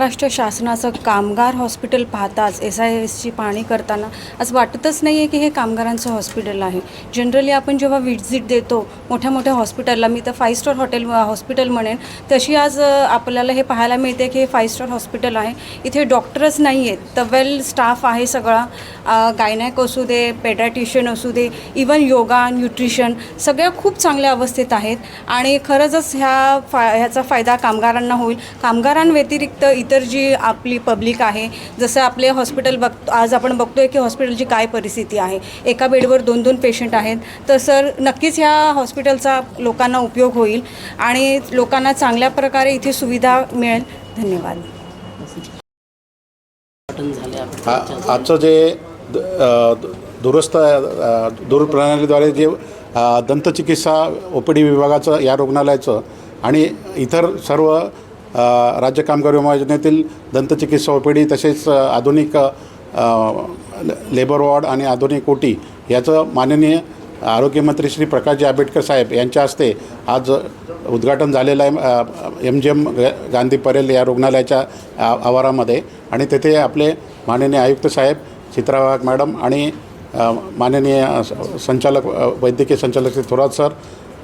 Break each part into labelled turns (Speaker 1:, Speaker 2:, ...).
Speaker 1: महाराष्ट्र शासनाचं कामगार हॉस्पिटल पाहताच SISची पाहणी करताना असं वाटतच नाही आहे की हे कामगारांचं हॉस्पिटल आहे. जनरली आपण जेव्हा व्हिजिट देतो मोठ्या मोठ्या हॉस्पिटलला, मी तर 5 स्टार हॉस्पिटल म्हणेन, तशी आज आपल्याला हे पाहायला मिळते की हे 5 स्टार हॉस्पिटल आहे. इथे डॉक्टरच नाही आहेत, तर वेल स्टाफ आहे सगळा, गायनॅक असू दे, पेडॅटिशियन असू दे, इवन योगा, न्यूट्रिशन, सगळ्या खूप चांगल्या अवस्थेत आहेत. आणि खरंच ह्याचा फायदा कामगारांना होईल. कामगारांव्यतिरिक्त इतर जी आपली पब्लिक आहे, जसं आपले हॉस्पिटल आज आपण बघतो आहे की हॉस्पिटलची काय परिस्थिती आहे, एका बेडवर 2-2 पेशंट आहेत. तर सर नक्कीच ह्या हॉस्पिटलचा लोकांना उपयोग होईल आणि लोकांना चांगल्या प्रकारे इथे सुविधा मिळेल. धन्यवाद.
Speaker 2: आजचं जे दूरप्रणालीद्वारे जे दंतचिकित्सा OPD विभागाचं या रुग्णालयाचं आणि इतर सर्व राज्य कामगार विमा योजनेतील दंतचिकित्सा OPD तसेच आधुनिक लेबर वॉर्ड आणि आधुनिक OT याचं माननीय आरोग्यमंत्री श्री प्रकाशजी आंबेडकर साहेब यांच्या हस्ते आज उद्घाटन झालेलं आहे MGM गांधी परेल या रुग्णालयाच्या आवारामध्ये. आणि तेथे आपले माननीय आयुक्त साहेब चित्रा वाघ मॅडम आणि माननीय संचालक वैद्यकीय संचालक श्री थोरात सर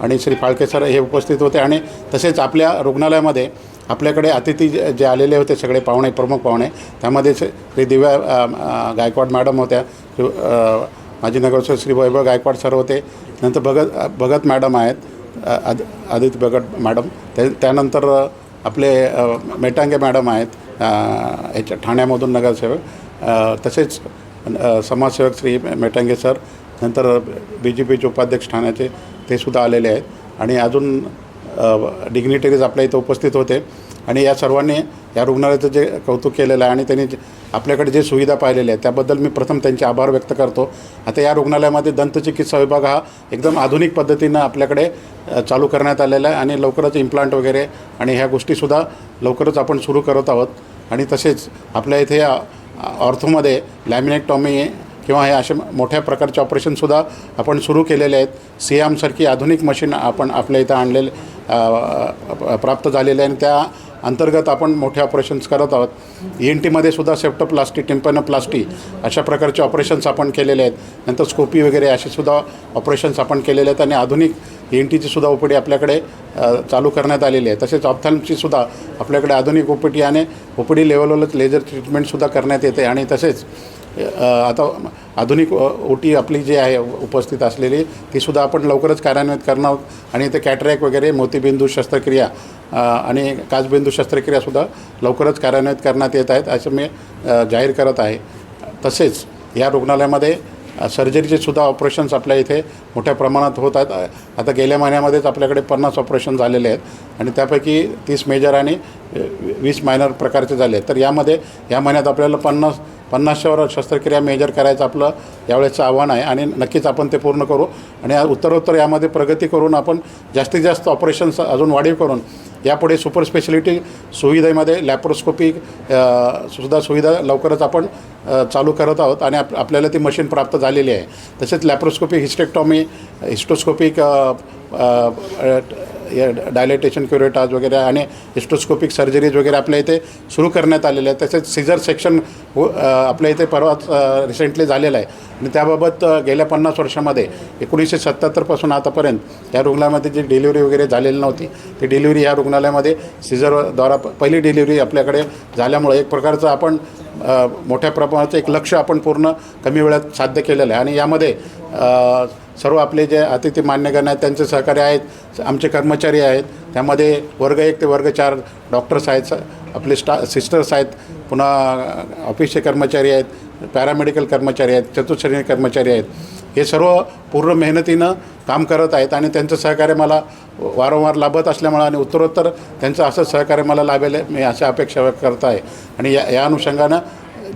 Speaker 2: आणि श्री फाळके सर हे उपस्थित होते. आणि तसेच आपल्या रुग्णालयामध्ये आपल्याकडे अतिथी जे आलेले होते सगळे पाहुणे, प्रमुख पाहुणे, त्यामध्ये श्री दिव्या गायकवाड मॅडम होत्या, माजी नगरसेवक श्री वैभव गायकवाड सर होते, नंतर भगत मॅडम आहेत, आदित्य भगत मॅडम, त्यानंतर आपले मेटांगे मॅडम आहेत ह्याच्या ठाण्यामधून नगरसेवक, तसेच समाजसेवक श्री मेटांगे सर, नंतर BJPचे उपाध्यक्ष ठाण्याचे ते सुद्धा आलेले आहेत. आणि अजून डिग्निटरीज आपल्या इथं उपस्थित होते. आणि या सर्वांनी या रुग्णालयाचं जे कौतुक केलेलं आहे आणि त्यांनी आपल्याकडे जे सुविधा पाहिलेल्या आहेत त्याबद्दल मी प्रथम त्यांचे आभार व्यक्त करतो. आता या रुग्णालयामध्ये दंतचिकित्सा विभाग हा एकदम आधुनिक पद्धतीनं आपल्याकडे चालू करण्यात आलेला आहे आणि लवकरच इम्प्लांट वगैरे आणि ह्या गोष्टीसुद्धा लवकरच आपण सुरू करत आहोत. आणि तसेच आपल्या इथे ऑर्थोमध्ये लॅमिनेक्टॉमी किंवा हे असे मोठ्या प्रकारचे ऑपरेशनसुद्धा आपण सुरू केलेले आहेत. सियामसारखी आधुनिक मशीन आपण आपल्या इथं आणलेले प्राप्त झालेले आहे आणि त्या अंतर्गत आपण मोठे ऑपरेशन्स करत आहोत. ENTमध्ये सुद्धा सेप्टोप्लास्टी, टिम्पॅनोप्लास्टी अशा प्रकारचे ऑपरेशन्स आपण केलेले आहेत. नंतर स्कोपी वगैरे असे सुद्धा ऑपरेशन्स आपण केलेले आहेत. आणि आधुनिक ENTची सुद्धा OPD आपल्याकडे चालू करण्यात आलेली आहे. तसेच ऑप्थॅल्मची सुद्धा आपल्याकडे आधुनिक OPD आणि OPD लेवलवरच लेझर ट्रीटमेंटसुद्धा करण्यात येते. आणि तसेच आता आधुनिक OT आपली जी आहे उपस्थित असलेली तीसुद्धा आपण लवकरच कार्यान्वित करणार आहोत. आणि ते कॅटरॅक्ट वगैरे, मोतीबिंदू शस्त्रक्रिया आणि काचबिंदू शस्त्रक्रियासुद्धा लवकरच कार्यान्वित करण्यात येत आहेत असं मी जाहीर करत आहे. तसेच या रुग्णालयामध्ये सर्जरीचे सुद्धा ऑपरेशन्स आपल्या इथे मोठ्या प्रमाणात होत आहेत. आता गेल्या महिन्यामध्येच आपल्याकडे 50 ऑपरेशन झालेले आहेत आणि त्यापैकी 30 मेजर आणि 20 मायनर प्रकारचे झाले आहेत. तर या महिन्यात आपल्याला 50च्यावर शस्त्रक्रिया मेजर करायचं आपलं यावेळेचं आव्हान आहे आणि नक्कीच आपण ते पूर्ण करू. आणि उत्तरोत्तर यामध्ये प्रगती करून आपण जास्तीत जास्त ऑपरेशन्स अजून वाढीव करून यापुढे सुपर स्पेशलिटी सुविधेमध्ये लॅप्रोस्कोपी सुद्धा सुविधा लवकरच आपण चालू करत आहोत. आणि आपल्याला ती मशीन प्राप्त झालेली आहे. तसेच लॅप्रोस्कोपी, हिस्टेक्टॉमी, हिस्टोस्कोपिक डायलेटेशन क्युरेटाज वगैरे आणि हिस्टोस्कोपिक सर्जरीज वगैरे आपल्या इथे सुरू करण्यात आलेले आहेत. तसेच सीझर सेक्शन आपल्या इथे परवाच रिसेंटली झालेलं आहे. आणि त्याबाबत गेल्या 50 वर्षामध्ये 1977पासून आतापर्यंत या रुग्णालयामध्ये जी डिलिव्हरी वगैरे झालेली नव्हती ती डिलिव्हरी या रुग्णालयामध्ये सीझरद्वारा पहिली डिलिव्हरी आपल्याकडे झाल्यामुळे एक प्रकारचं आपण मोठ्या प्रमाणाचं एक लक्ष्य आपण पूर्ण कमी वेळात साध्य केलेलं आहे. आणि यामध्ये सर्व आपले जे अतिथी मान्यगण आहेत त्यांचे सहकार्य आहेत, आमचे कर्मचारी आहेत, त्यामध्ये वर्ग 1 ते वर्ग 4 डॉक्टर्स आहेत, आपले सिस्टर्स आहेत, पुन्हा ऑफिसचे कर्मचारी आहेत, पॅरामेडिकल कर्मचारी आहेत, चतुश्रेणी कर्मचारी आहेत. हे सर्व पूर्ण मेहनतीनं काम करत आहेत आणि त्यांचं सहकार्य मला वारंवार लाभत असल्यामुळे आणि उत्तरोत्तर त्यांचं असं सहकार्य मला लाभेल मी अशा अपेक्षा व्यक्त करत आहे. आणि या अनुषंगानं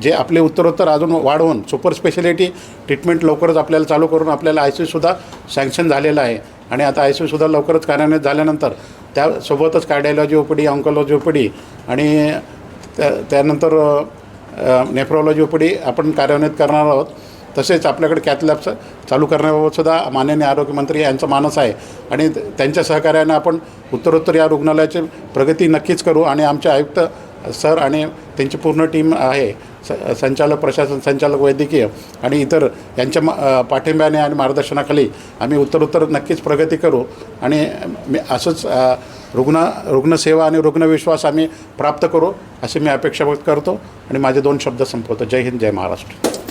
Speaker 2: जे आपले उत्तरोत्तर अजून वाढवून सुपर स्पेशालिटी ट्रीटमेंट लवकरच आपल्याला चालू करून आपल्याला ICUसुद्धा सँक्शन झालेलं आहे. आणि आता ICUसुद्धा लवकरच कार्यान्वित झाल्यानंतर त्यासोबतच कार्डिओलॉजी OPD, ऑन्कोलॉजी OPD आणि त्यानंतर नेफ्रोलॉजी OPD आपण कार्यान्वित करणार आहोत. तसेच आपल्याकडे कॅथलॅब्स चालू करण्याबाबत सुद्धा माननीय आरोग्यमंत्री यांचा मानस आहे आणि त्यांच्या सहकार्याने आपण उत्तरोत्तर या रुग्णालयाची प्रगती नक्कीच करू. आणि आमचे आयुक्त सर आणि त्यांची पूर्ण टीम आहे, संचालक प्रशासन, संचालक वैद्यकीय आणि इतर यांच्या पाठिंब्याने आणि मार्गदर्शनाखाली आम्ही उत्तरोत्तर नक्कीच प्रगती करू आणि असंच रुग्णसेवा आणि रुग्णविश्वास आम्ही प्राप्त करू अशी मी अपेक्षा व्यक्त करतो आणि माझे 2 शब्द संपवतो. जय हिंद, जय महाराष्ट्र.